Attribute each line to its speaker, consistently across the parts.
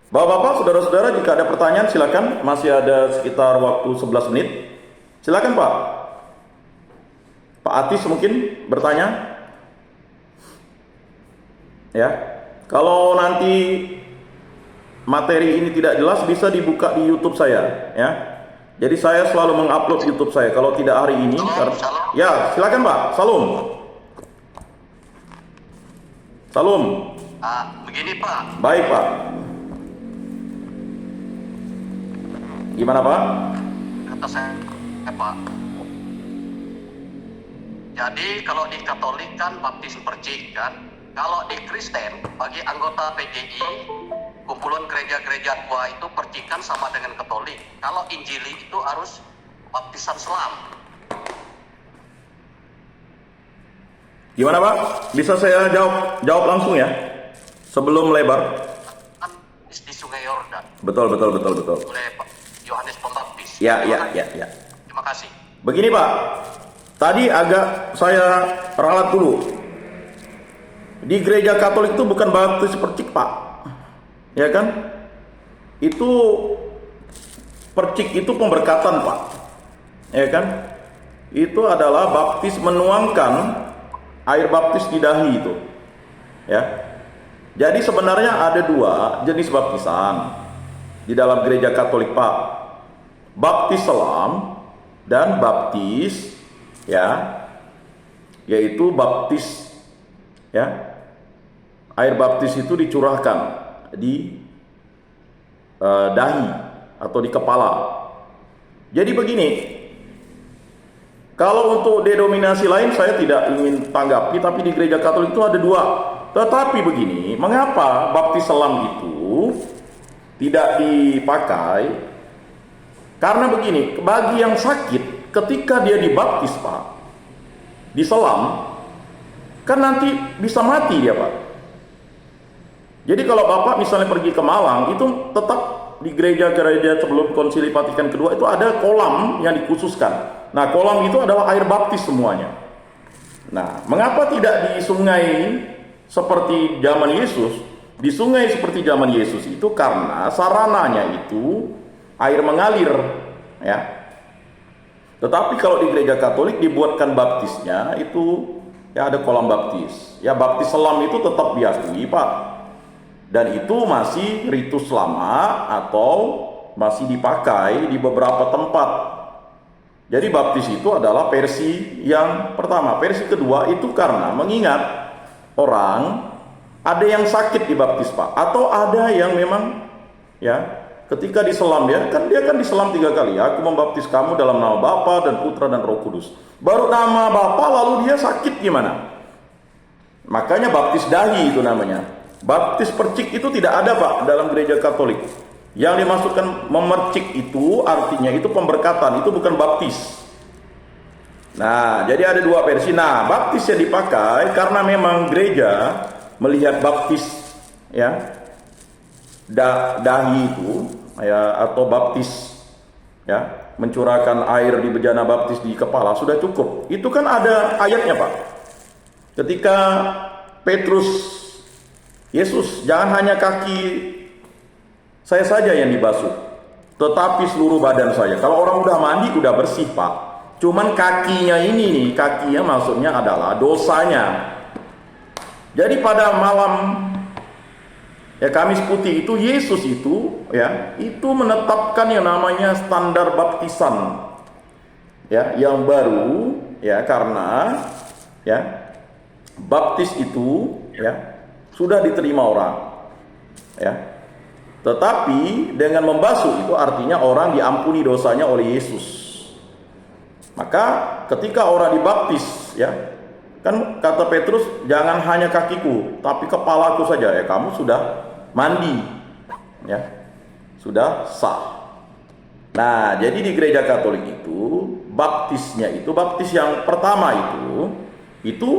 Speaker 1: Bapak-bapak, saudara-saudara, jika ada pertanyaan silakan. Masih ada sekitar waktu 11 menit. Silakan Pak. Pak Atis mungkin bertanya. Ya. Kalau nanti materi ini tidak jelas bisa dibuka di YouTube saya, ya. Jadi saya selalu mengupload YouTube saya. Kalau tidak hari ini, ya silakan Pak. Salam. Salam.
Speaker 2: Begini Pak.
Speaker 1: Baik Pak. Gimana Pak?
Speaker 2: Kata saya Pak. Jadi kalau di Katolik kan baptis percikan, kalau di Kristen bagi anggota PGI kumpulan gereja-gereja tua itu percikan sama dengan Katolik. Kalau Injili itu harus baptisan selam.
Speaker 1: Gimana Pak? Bisa saya jawab langsung ya? Sebelum melebar.
Speaker 2: Kan di Sungai Yordan.
Speaker 1: Betul.
Speaker 2: Oleh Yohanes Pembaptis.
Speaker 1: Ya.
Speaker 2: Terima kasih.
Speaker 1: Begini Pak, tadi agak saya ralat dulu. Di gereja Katolik itu bukan baptis percik Pak, ya kan? Itu percik itu pemberkatan Pak, ya kan? Itu adalah baptis menuangkan air baptis di dahi itu, ya. Jadi sebenarnya ada dua jenis baptisan di dalam gereja Katolik Pak, baptis selam dan baptis, ya, yaitu baptis, ya, air baptis itu dicurahkan di dahi atau di kepala. Jadi begini, kalau untuk denominasi lain saya tidak ingin tanggapi, tapi di gereja Katolik itu ada dua. Tetapi begini, mengapa baptis selam itu tidak dipakai? Karena begini, bagi yang sakit ketika dia dibaptis Pak, diselam, kan nanti bisa mati dia Pak. Jadi kalau Bapak misalnya pergi ke Malang, itu tetap di gereja-gereja sebelum Konsili Vatikan kedua itu ada kolam yang dikhususkan. Nah, kolam itu adalah air baptis semuanya. Nah, mengapa tidak di sungai seperti zaman Yesus? Di sungai seperti zaman Yesus itu karena sarananya itu air mengalir, ya. Tetapi kalau di gereja Katolik dibuatkan baptisnya itu ya ada kolam baptis. Ya, baptis selam itu tetap diakui Pak. Dan itu masih ritus lama atau masih dipakai di beberapa tempat. Jadi baptis itu adalah versi yang pertama. Versi kedua itu karena mengingat orang ada yang sakit dibaptis Pak, atau ada yang memang ya ketika diselam dia kan diselam 3 kali. Aku membaptis kamu dalam nama Bapa dan Putra dan Roh Kudus. Baru nama Bapa lalu dia sakit gimana? Makanya baptis dahi itu namanya. Baptis percik itu tidak ada Pak dalam gereja Katolik. Yang dimasukkan memercik itu artinya itu pemberkatan, itu bukan baptis. Nah, jadi ada dua versi. Nah, baptis yang dipakai karena memang gereja melihat baptis, ya, dahi itu, ya, atau baptis, ya, mencurahkan air di bejana baptis di kepala sudah cukup. Itu kan ada ayatnya Pak. Ketika Petrus, Yesus, jangan hanya kaki saya saja yang dibasuh, tetapi seluruh badan saya. Kalau orang udah mandi udah bersih Pak. Cuman kakinya ini nih, kakinya maksudnya adalah dosanya. Jadi pada malam ya Kamis Putih itu Yesus itu ya itu menetapkan yang namanya standar baptisan, ya, yang baru, ya, karena ya baptis itu ya sudah diterima orang, ya. Tetapi dengan membasuh itu artinya orang diampuni dosanya oleh Yesus. Maka ketika orang dibaptis, ya, kan kata Petrus, jangan hanya kakiku, tapi kepalaku saja. Ya, kamu sudah mandi, ya, sudah sah. Nah, jadi di gereja Katolik itu baptisnya itu baptis yang pertama itu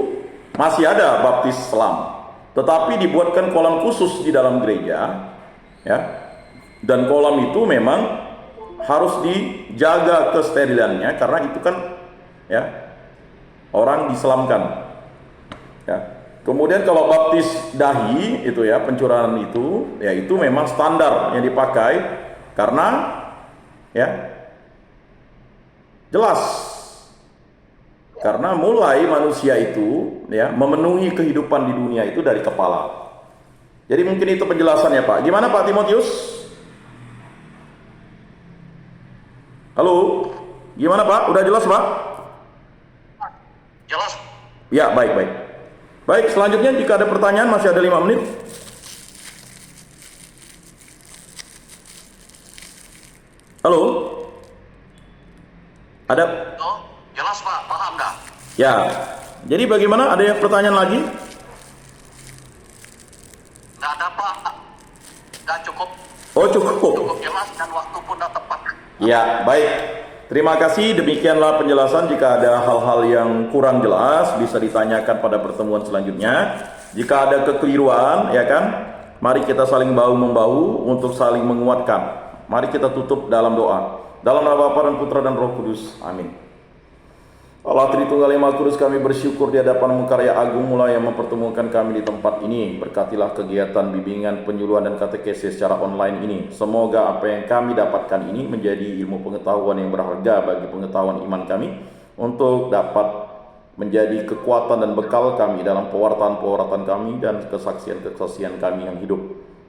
Speaker 1: masih ada baptis selam. Tetapi dibuatkan kolam khusus di dalam gereja, ya. Dan kolam itu memang harus dijaga kesterilannya karena itu kan, ya, orang diselamkan, ya. Kemudian kalau baptis dahi itu ya, pencurahan itu, ya itu memang standar yang dipakai karena ya jelas karena mulai manusia itu ya memenuhi kehidupan di dunia itu dari kepala. Jadi mungkin itu penjelasannya Pak. Gimana Pak Timotius? Halo, gimana Pak? Udah jelas Pak?
Speaker 2: Jelas.
Speaker 1: Ya, baik, baik. Baik, selanjutnya jika ada pertanyaan masih ada 5 menit. Halo? Ada?
Speaker 2: Oh, jelas Pak, paham dah.
Speaker 1: Ya. Jadi bagaimana? Ada yang pertanyaan lagi?
Speaker 2: Nggak ada Pak. Nggak cukup.
Speaker 1: Oh, cukup.
Speaker 2: Cukup jelas dan waktu pun dah tepat.
Speaker 1: Ya, baik. Terima kasih. Demikianlah penjelasan. Jika ada hal-hal yang kurang jelas, bisa ditanyakan pada pertemuan selanjutnya. Jika ada kekeliruan, ya kan? Mari kita saling bahu-membahu untuk saling menguatkan. Mari kita tutup dalam doa. Dalam nama Bapa dan Putra dan Roh Kudus. Amin. Allah Tritunggal Yang Maha Kudus, kami bersyukur di hadapan Karya Agung mulai yang mempertemukan kami di tempat ini. Berkatilah kegiatan bimbingan, penyuluhan dan katekesis secara online ini. Semoga apa yang kami dapatkan ini menjadi ilmu pengetahuan yang berharga bagi pengetahuan iman kami, untuk dapat menjadi kekuatan dan bekal kami dalam pewartaan-pewartaan kami dan kesaksian-kesaksian kami yang hidup.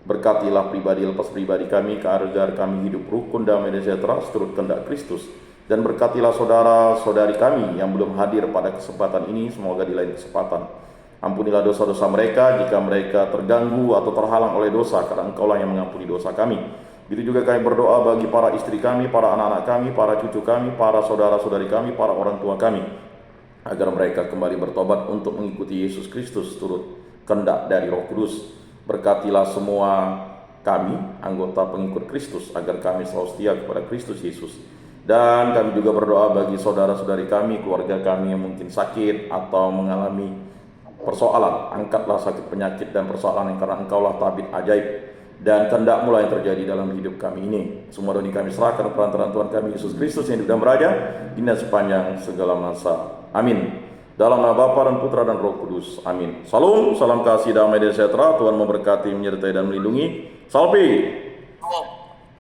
Speaker 1: Berkatilah pribadi lepas pribadi kami, agar kami hidup rukun, damai dan sejahtera seturut kehendak Kristus. Dan berkatilah saudara-saudari kami yang belum hadir pada kesempatan ini, semoga di lain kesempatan. Ampunilah dosa-dosa mereka jika mereka terganggu atau terhalang oleh dosa, karena Engkaulah yang mengampuni dosa kami. Begitu juga kami berdoa bagi para istri kami, para anak-anak kami, para cucu kami, para saudara-saudari kami, para orang tua kami, agar mereka kembali bertobat untuk mengikuti Yesus Kristus turut kehendak dari Roh Kudus. Berkatilah semua kami, anggota pengikut Kristus, agar kami selalu setia kepada Kristus Yesus. Dan kami juga berdoa bagi saudara-saudari kami, keluarga kami yang mungkin sakit atau mengalami persoalan. Angkatlah sakit, penyakit dan persoalan yang karena Engkaulah tabib ajaib dan kehendak-Mu yang terjadi dalam hidup kami ini. Semua doa kami serahkan perantaraan Tuhan kami Yesus Kristus yang hidup dan beraja hingga sepanjang segala masa. Amin. Dalam nama Bapa dan Putra dan Roh Kudus. Amin. Salam, salam kasih, damai dan sejahtera. Tuhan memberkati, menyertai dan melindungi. Salve.